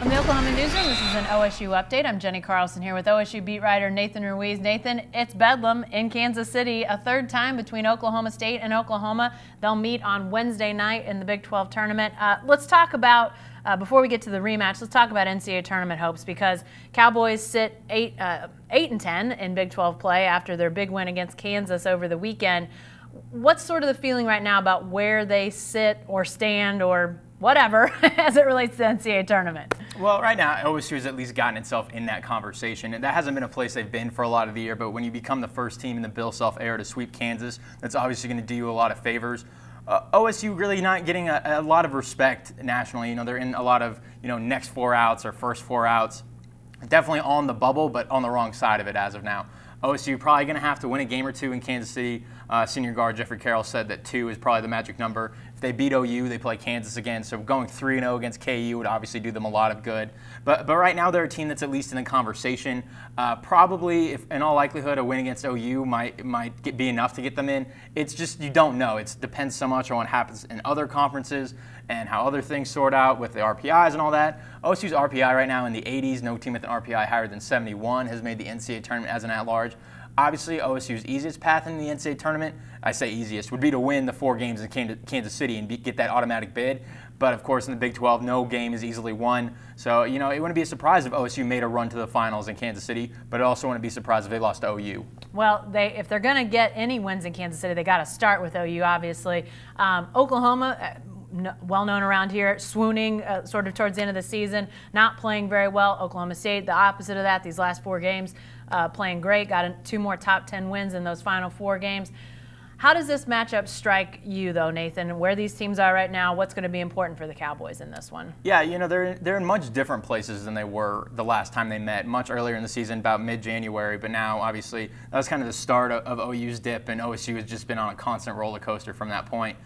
From the Oklahoman Newsroom, this is an OSU update. I'm Jenny Carlson here with OSU beat writer Nathan Ruiz. Nathan, it's Bedlam in Kansas City, a third time between Oklahoma State and Oklahoma. They'll meet on Wednesday night in the Big 12 tournament. Let's talk about, before we get to the rematch, let's talk about NCAA tournament hopes, because Cowboys sit 8-10 in Big 12 play after their big win against Kansas over the weekend. What's sort of the feeling right now about where they sit or stand or whatever as it relates to the NCAA tournament? Well, right now, OSU has at least gotten itself in that conversation, and that hasn't been a place they've been for a lot of the year, but when you become the first team in the Bill Self era to sweep Kansas, that's obviously going to do you a lot of favors. OSU really not getting a lot of respect nationally. You know, they're in a lot of, next four outs or first four outs. Definitely on the bubble, but on the wrong side of it as of now. OSU probably going to have to win a game or two in Kansas City. Senior guard Jeffrey Carroll said that 2 is probably the magic number. If they beat OU, they play Kansas again. So going 3-0 against KU would obviously do them a lot of good. But right now they're a team that's at least in the conversation. Probably, if in all likelihood, a win against OU might be enough to get them in. It's just you don't know. It depends so much on what happens in other conferences and how other things sort out with the RPIs and all that. OSU's RPI right now in the 80s. No team with an RPI higher than 71 has made the NCAA tournament as an at-large. Obviously, OSU's easiest path in the NCAA tournament, I say easiest, would be to win the 4 games in Kansas City and get that automatic bid. But, of course, in the Big 12, no game is easily won. So, it wouldn't be a surprise if OSU made a run to the finals in Kansas City, but it also wouldn't be a surprise if they lost to OU. Well, if they're going to get any wins in Kansas City, they got to start with OU, obviously. Oklahoma, well known around here, swooning sort of towards the end of the season, not playing very well. Oklahoma State, the opposite of that, these last 4 games, playing great, got 2 more top 10 wins in those final 4 games. How does this matchup strike you, though, Nathan? Where these teams are right now, what's going to be important for the Cowboys in this one? Yeah, they're in much different places than they were the last time they met, much earlier in the season, about mid-January. But now, obviously, that was kind of the start of OU's dip, and OSU has just been on a constant roller coaster from that point.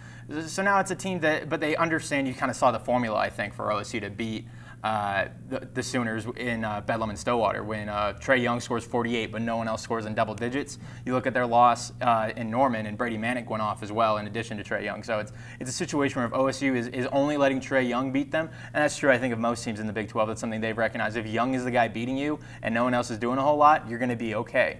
So now it's a team but they understand. You kind of saw the formula, I think, for OSU to beat the Sooners in Bedlam and Stillwater when Trae Young scores 48, but no one else scores in double digits. You look at their loss in Norman, and Brady Manick went off as well in addition to Trae Young. So it's a situation where if OSU is only letting Trae Young beat them, and that's true, I think, of most teams in the Big 12. That's something they've recognized. If Young is the guy beating you and no one else is doing a whole lot, you're going to be okay.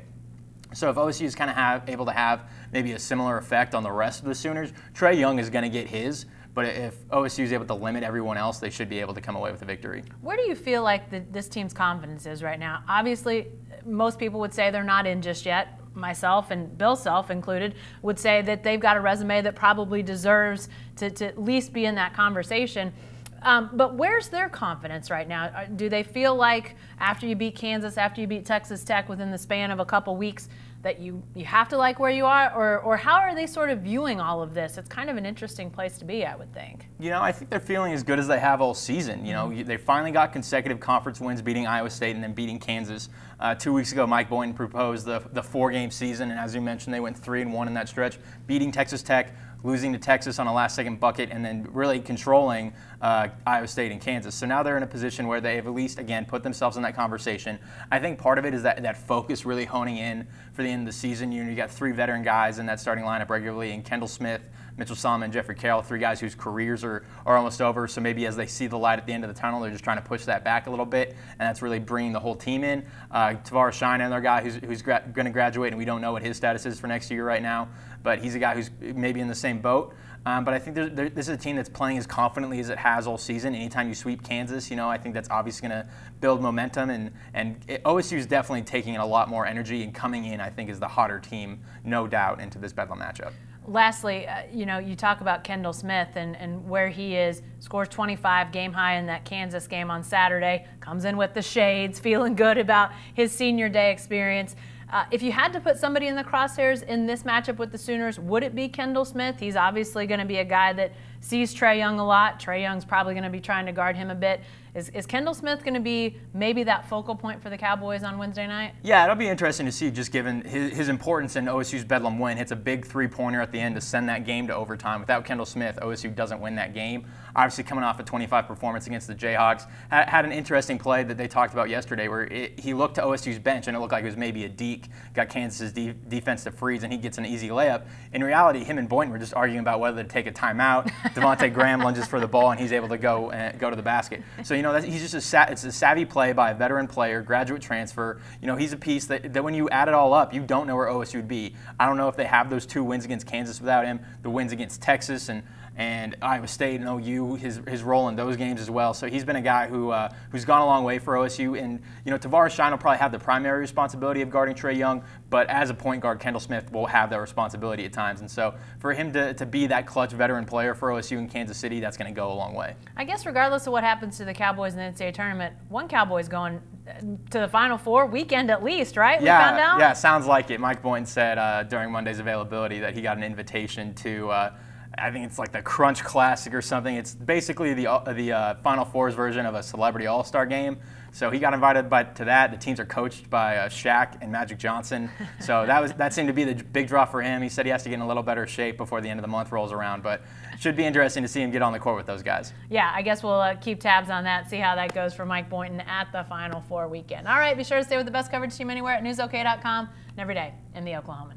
So if OSU is kind of able to have maybe a similar effect on the rest of the Sooners, Trae Young is going to get his. But if OSU is able to limit everyone else, they should be able to come away with a victory. Where do you feel like this team's confidence is right now? Obviously, most people would say they're not in just yet. Myself and Bill Self included would say that they've got a resume that probably deserves to at least be in that conversation. But where's their confidence right now? Do they feel like after you beat Kansas, after you beat Texas Tech within the span of a couple weeks, that you have to like where you are? Or how are they sort of viewing all of this? It's kind of an interesting place to be, I would think. I think they're feeling as good as they have all season. They finally got consecutive conference wins, beating Iowa State and then beating Kansas. 2 weeks ago, Mike Boynton proposed the 4-game season, and as you mentioned, they went 3-1 in that stretch, beating Texas Tech, losing to Texas on a last-second bucket, and then really controlling Iowa State and Kansas. So now they're in a position where they have at least, again, put themselves in that conversation. I think part of it is that focus really honing in for the end of the season. You got 3 veteran guys in that starting lineup regularly, and Kendall Smith, Mitchell Solomon, Jeffrey Carroll, 3 guys whose careers are almost over. So maybe as they see the light at the end of the tunnel, they're just trying to push that back a little bit, and that's really bringing the whole team in. Tavares Shine, another guy who's going to graduate, and we don't know what his status is for next year right now, but he's a guy who's maybe in the same boat. But I think this is a team that's playing as confidently as it has all season. Anytime you sweep Kansas, I think that's obviously going to build momentum. And OSU is definitely taking in a lot more energy and coming in, I think, as the hotter team, no doubt, into this Bedlam matchup. Lastly, you talk about Kendall Smith and where he is, scores 25, game high in that Kansas game on Saturday, comes in with the shades, feeling good about his senior day experience. If you had to put somebody in the crosshairs in this matchup with the Sooners, would it be Kendall Smith? He's obviously going to be a guy that sees Trae Young a lot. Trae Young's probably going to be trying to guard him a bit. Is Kendall Smith going to be maybe that focal point for the Cowboys on Wednesday night? Yeah, it'll be interesting to see, just given his importance in OSU's Bedlam win. Hits a big 3-pointer at the end to send that game to overtime. Without Kendall Smith, OSU doesn't win that game. Obviously, coming off a 25 performance against the Jayhawks, had an interesting play that they talked about yesterday where he looked to OSU's bench and it looked like it was maybe a deke, got Kansas's defense to freeze, and he gets an easy layup. In reality, him and Boynton were just arguing about whether to take a timeout Devontae Graham lunges for the ball and he's able to go to the basket. So he's just it's a savvy play by a veteran player, graduate transfer. He's a piece that when you add it all up, you don't know where OSU would be. I don't know if they have those 2 wins against Kansas without him, the wins against Texas and Iowa State and OU, his role in those games as well. So he's been a guy who's gone a long way for OSU. And Tavares Shine will probably have the primary responsibility of guarding Trae Young, but as a point guard, Kendall Smith will have that responsibility at times. And so for him to be that clutch veteran player for OSU in Kansas City, that's going to go a long way. I guess regardless of what happens to the Cowboys in the NCAA tournament, one Cowboy's going to the Final Four weekend at least, right? Yeah, we found out? Yeah, sounds like it. Mike Boynton said during Monday's availability that he got an invitation to I think it's like the Crunch Classic or something. It's basically the Final Four's version of a celebrity all-star game. So he got invited to that. The teams are coached by Shaq and Magic Johnson. So that seemed to be the big draw for him. He said he has to get in a little better shape before the end of the month rolls around. But it should be interesting to see him get on the court with those guys. Yeah, I guess we'll keep tabs on that, see how that goes for Mike Boynton at the Final Four weekend. All right, be sure to stay with the best coverage team anywhere at newsok.com and every day in the Oklahoman.